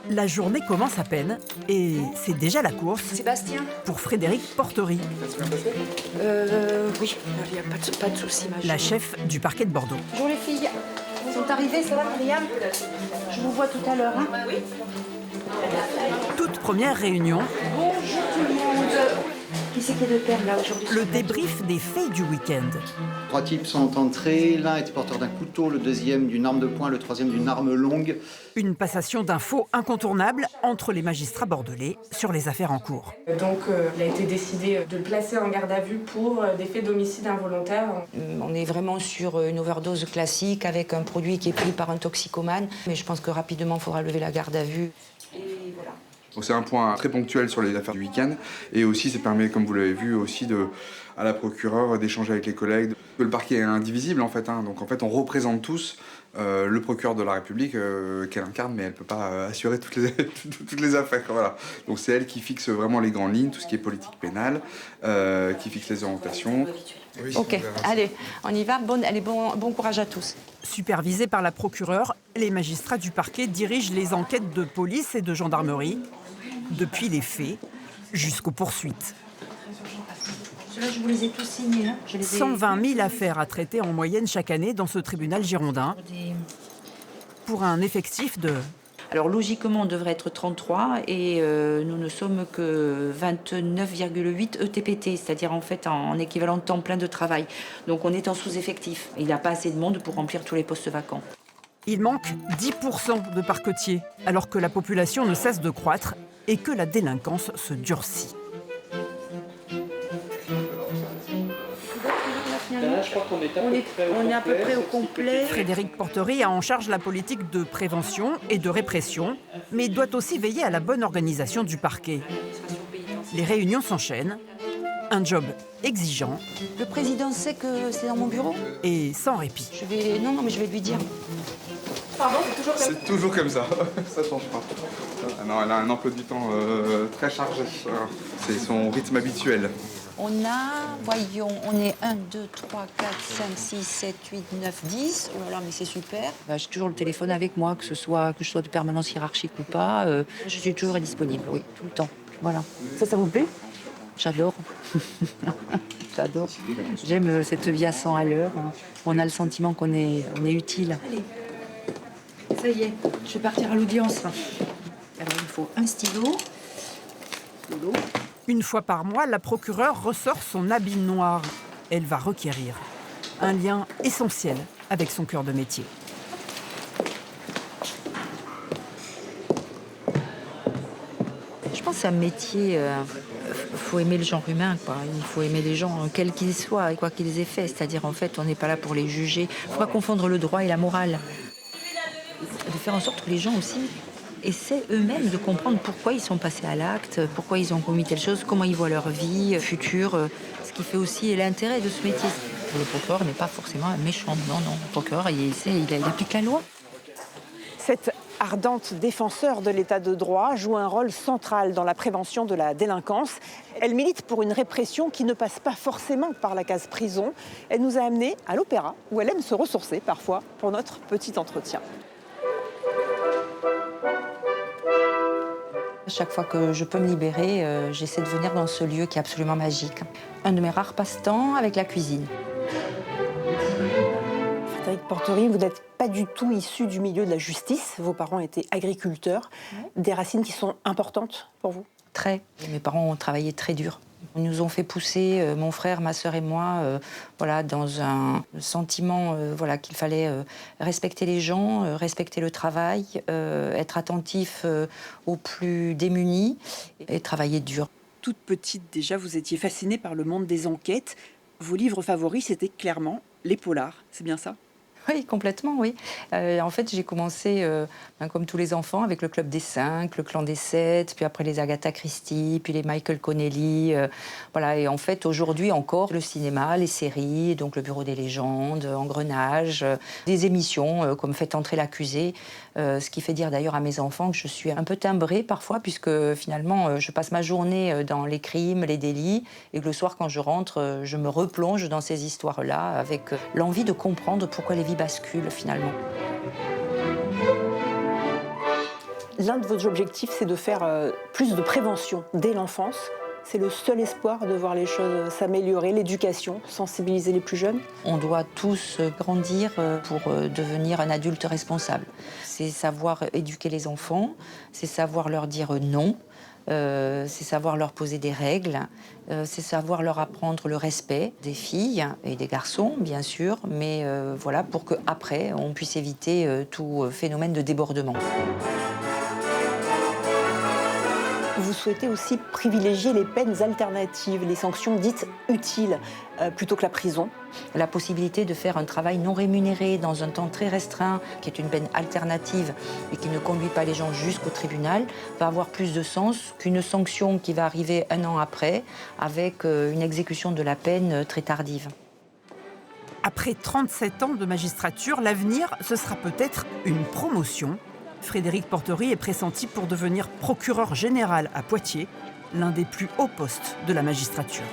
La journée commence à peine et c'est déjà la course Sébastien pour Frédéric Portery, Oui, il n'y a pas de souci, ma la chérie. chef du parquet de Bordeaux. Bonjour les filles. Vous sont arrivées, ça va, Myriam? Je vous vois tout à l'heure. Hein. Oui. Toute première réunion, Bonjour tout le monde. Qui c'est qui est de père là aujourd'hui? le débrief des faits du week-end. 3 types sont entrés, l'un était porteur d'un couteau, le deuxième d'une arme de poing, le troisième d'une arme longue. Une passation d'infos incontournable entre les magistrats bordelais sur les affaires en cours. Donc il a été décidé de le placer en garde à vue pour des faits d'homicide involontaire. On est vraiment sur une overdose classique avec un produit qui est pris par un toxicomane. Mais je pense que rapidement, il faudra lever la garde à vue. Et voilà. Donc c'est un point très ponctuel sur les affaires du week-end. Et aussi, ça permet, comme vous l'avez vu, aussi à la procureure d'échanger avec les collègues. Le parquet est indivisible, en fait. Donc en fait, on représente tous le procureur de la République qu'elle incarne, mais elle ne peut pas assurer toutes les affaires. Voilà. Donc c'est elle qui fixe vraiment les grandes lignes, tout ce qui est politique pénale, qui fixe les orientations. Oui, Ok, allez, on y va. Bon courage à tous. Supervisés par la procureure, les magistrats du parquet dirigent les enquêtes de police et de gendarmerie, depuis les faits jusqu'aux poursuites. Ceux-là, je vous les ai tous signés. Hein. 120 000 affaires à traiter en moyenne chaque année dans ce tribunal girondin, pour un effectif de... Alors logiquement, on devrait être 33 et nous ne sommes que 29,8 ETPT, c'est-à-dire en fait en équivalent de temps plein de travail. Donc on est en sous-effectif. Il n'y a pas assez de monde pour remplir tous les postes vacants. Il manque 10% de parquetiers, alors que la population ne cesse de croître et que la délinquance se durcit. On est à peu près au complet. Frédéric Portery a en charge la politique de prévention et de répression, mais doit aussi veiller à la bonne organisation du parquet. Les réunions s'enchaînent, un job exigeant Le président sait que c'est dans mon bureau? et sans répit. Non, mais je vais lui dire. Pardon, c'est toujours comme C'est toujours comme ça, ça change pas. Ah non, elle a un emploi du temps très chargé. C'est son rythme habituel. On est 1, 2, 3, 4, 5, 6, 7, 8, 9, 10. Oh là là, mais c'est super. J'ai toujours le téléphone avec moi, que je sois de permanence hiérarchique ou pas. Je suis toujours disponible, oui, tout le temps. Voilà. Ça vous plaît? J'adore. J'adore. J'aime cette vie à 100 à l'heure. On a le sentiment qu'on est utile. Allez, ça y est, je vais partir à l'audience. Alors, il faut un stylo, de l'eau. Une fois par mois, la procureure ressort son habit noir. Elle va requérir un lien essentiel avec son cœur de métier. Je pense que c'est un métier, faut aimer le genre humain, quoi. Il faut aimer les gens, quels qu'ils soient et quoi qu'ils aient fait. C'est-à-dire, en fait, on n'est pas là pour les juger. Il ne faut pas confondre le droit et la morale. De faire en sorte que les gens aussi essaient eux-mêmes de comprendre pourquoi ils sont passés à l'acte, pourquoi ils ont commis telle chose, comment ils voient leur vie future, ce qui fait aussi l'intérêt de ce métier. Le procureur n'est pas forcément un méchant, non. Le procureur, il applique la loi. Cette ardente défenseur de l'état de droit joue un rôle central dans la prévention de la délinquance. Elle milite pour une répression qui ne passe pas forcément par la case prison. Elle nous a amenés à l'Opéra, où elle aime se ressourcer parfois pour notre petit entretien. Chaque fois que je peux me libérer, j'essaie de venir dans ce lieu qui est absolument magique. Un de mes rares passe-temps avec la cuisine. Frédéric Portery, vous n'êtes pas du tout issu du milieu de la justice. Vos parents étaient agriculteurs. Des racines qui sont importantes pour vous? Très. Mes parents ont travaillé très dur. Ils nous ont fait pousser, mon frère, ma sœur et moi, dans un sentiment qu'il fallait respecter les gens, respecter le travail, être attentif aux plus démunis et travailler dur. Toute petite déjà, vous étiez fascinée par le monde des enquêtes. Vos livres favoris, c'était clairement les polars. C'est bien ça? Oui, complètement, oui. En fait, j'ai commencé, comme tous les enfants, avec le Club des 5, le Clan des 7, puis après les Agatha Christie, puis les Michael Connelly. Et en fait, aujourd'hui encore, le cinéma, les séries, donc le Bureau des légendes, Engrenage, des émissions comme Faites entrer l'accusé, ce qui fait dire d'ailleurs à mes enfants que je suis un peu timbrée parfois, puisque finalement, je passe ma journée dans les crimes, les délits, et que le soir, quand je rentre, je me replonge dans ces histoires-là avec l'envie de comprendre pourquoi les vies basculent finalement. L'un de vos objectifs, c'est de faire plus de prévention dès l'enfance. C'est le seul espoir de voir les choses s'améliorer, l'éducation, sensibiliser les plus jeunes. On doit tous grandir pour devenir un adulte responsable. C'est savoir éduquer les enfants, c'est savoir leur dire non, c'est savoir leur poser des règles, c'est savoir leur apprendre le respect des filles et des garçons, bien sûr, mais voilà, pour qu'après, on puisse éviter tout phénomène de débordement. Vous souhaitez aussi privilégier les peines alternatives, les sanctions dites utiles, plutôt que la prison. La possibilité de faire un travail non rémunéré dans un temps très restreint, qui est une peine alternative et qui ne conduit pas les gens jusqu'au tribunal, va avoir plus de sens qu'une sanction qui va arriver 1 an après, avec une exécution de la peine très tardive. Après 37 ans de magistrature, l'avenir, ce sera peut-être une promotion. Frédéric Portery est pressenti pour devenir procureur général à Poitiers, l'un des plus hauts postes de la magistrature.